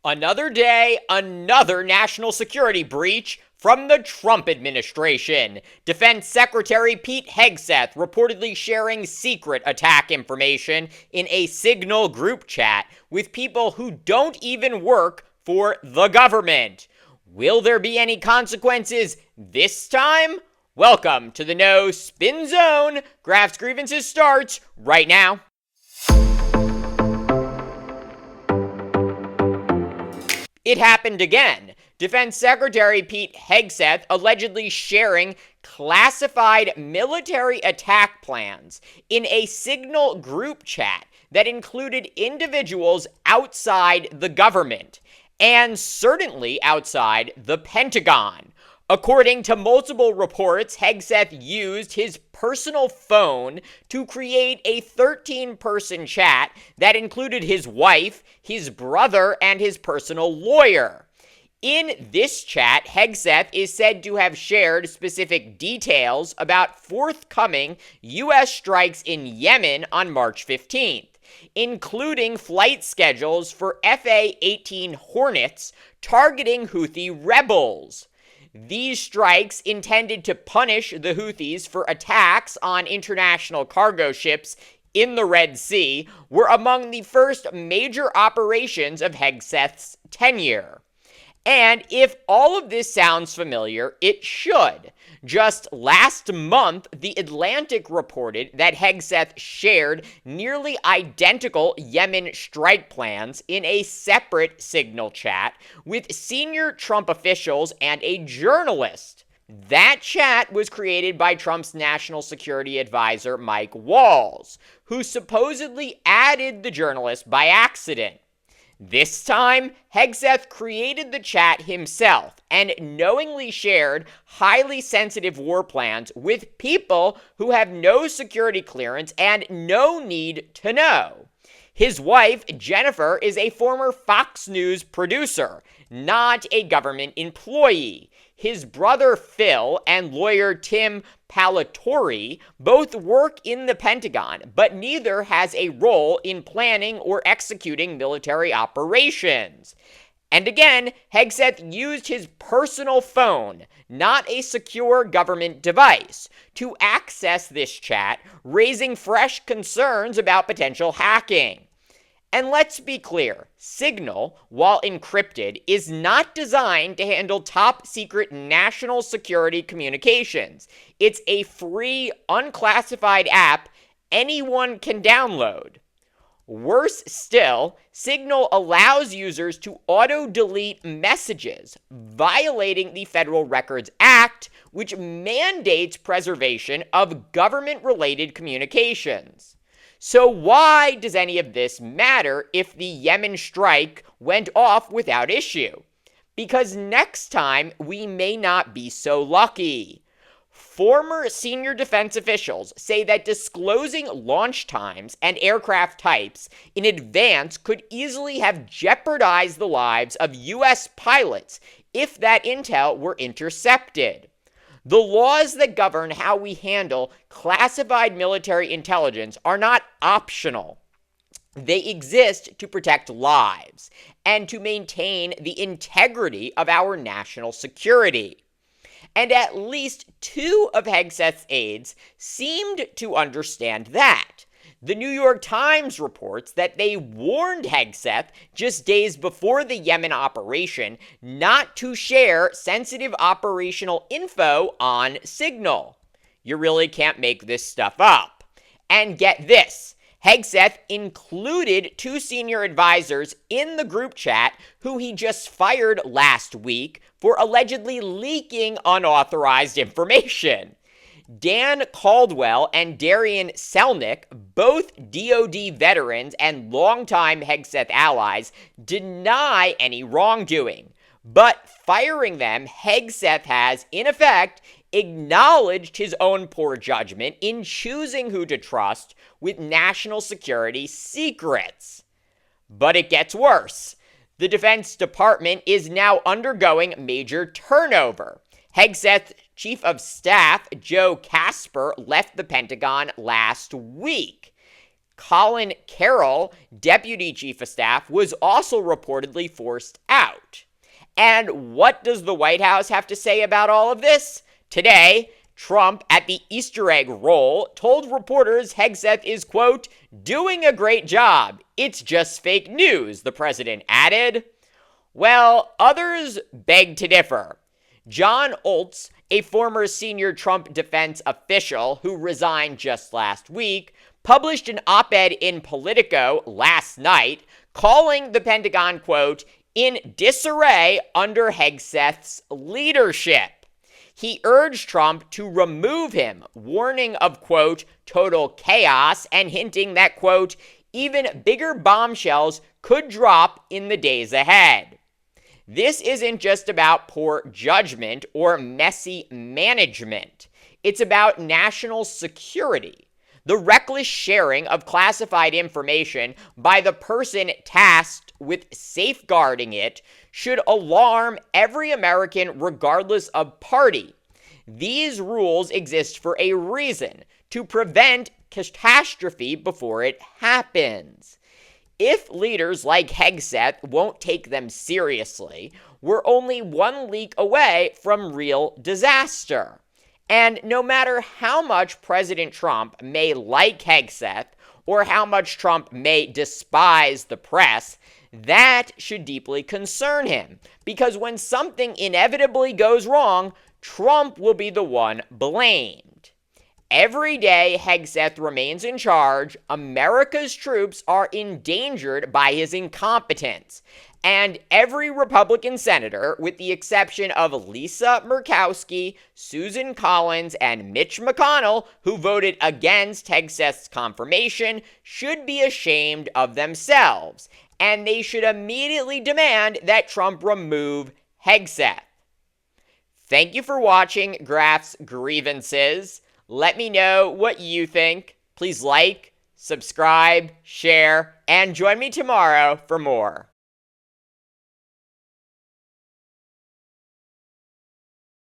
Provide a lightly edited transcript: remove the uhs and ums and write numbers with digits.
Another day, another national security breach from the Trump administration. Defense Secretary Pete Hegseth reportedly sharing secret attack information in a Signal group chat with people who don't even work for the government. Will there be any consequences this time? Welcome to the No Spin Zone. Graphs Grievances starts right now. It happened again. Defense Secretary Pete Hegseth allegedly sharing classified military attack plans in a Signal group chat that included individuals outside the government, and certainly outside the Pentagon. According to multiple reports, Hegseth used his personal phone to create a 13-person chat that included his wife, his brother, and his personal lawyer. In this chat, Hegseth is said to have shared specific details about forthcoming U.S. strikes in Yemen on March 15th, including flight schedules for FA-18 Hornets targeting Houthi rebels. These strikes, intended to punish the Houthis for attacks on international cargo ships in the Red Sea, were among the first major operations of Hegseth's tenure. And if all of this sounds familiar, it should. Just last month, The Atlantic reported that Hegseth shared nearly identical Yemen strike plans in a separate Signal chat with senior Trump officials and a journalist. That chat was created by Trump's national security advisor, Mike Walls, who supposedly added the journalist by accident. This time, Hegseth created the chat himself and knowingly shared highly sensitive war plans with people who have no security clearance and no need to know. His wife, Jennifer, is a former Fox News producer, not a government employee. His brother Phil and lawyer Tim Palatori both work in the Pentagon, but neither has a role in planning or executing military operations. And again, Hegseth used his personal phone, not a secure government device, to access this chat, raising fresh concerns about potential hacking. And let's be clear, Signal, while encrypted, is not designed to handle top-secret national security communications. It's a free, unclassified app anyone can download. Worse still, Signal allows users to auto-delete messages, violating the Federal Records Act, which mandates preservation of government-related communications. So why does any of this matter if the Yemen strike went off without issue? Because next time we may not be so lucky. Former senior defense officials say that disclosing launch times and aircraft types in advance could easily have jeopardized the lives of U.S. pilots if that intel were intercepted. The laws that govern how we handle classified military intelligence are not optional. They exist to protect lives and to maintain the integrity of our national security. And at least two of Hegseth's aides seemed to understand that. The New York Times reports that they warned Hegseth just days before the Yemen operation not to share sensitive operational info on Signal. You really can't make this stuff up. And get this, Hegseth included two senior advisors in the group chat who he just fired last week for allegedly leaking unauthorized information. Dan Caldwell and Darian Selnick, both DoD veterans and longtime Hegseth allies, deny any wrongdoing. But firing them, Hegseth has, in effect, acknowledged his own poor judgment in choosing who to trust with national security secrets. But it gets worse. The Defense Department is now undergoing major turnover. Hegseth's Chief of Staff Joe Casper left the Pentagon last week. Colin Carroll, deputy chief of staff, was also reportedly forced out. And what does the White House have to say about all of this? Today, Trump, at the Easter egg roll, told reporters Hegseth is, quote, doing a great job. It's just fake news, the president added. Well, others beg to differ. John Oltz, a former senior Trump defense official who resigned just last week, published an op-ed in Politico last night calling the Pentagon, quote, in disarray under Hegseth's leadership. He urged Trump to remove him, warning of, quote, total chaos and hinting that, quote, even bigger bombshells could drop in the days ahead. This isn't just about poor judgment or messy management. It's about national security. The reckless sharing of classified information by the person tasked with safeguarding it should alarm every American regardless of party. These rules exist for a reason, to prevent catastrophe before it happens. If leaders like Hegseth won't take them seriously, we're only one leak away from real disaster. And no matter how much President Trump may like Hegseth, or how much Trump may despise the press, that should deeply concern him. Because when something inevitably goes wrong, Trump will be the one blamed. Every day Hegseth remains in charge, America's troops are endangered by his incompetence. And every Republican senator, with the exception of Lisa Murkowski, Susan Collins, and Mitch McConnell, who voted against Hegseth's confirmation, should be ashamed of themselves. And they should immediately demand that Trump remove Hegseth. Thank you for watching Graf's Grievances. Let me know what you think. Please like, subscribe, share, and join me tomorrow for more.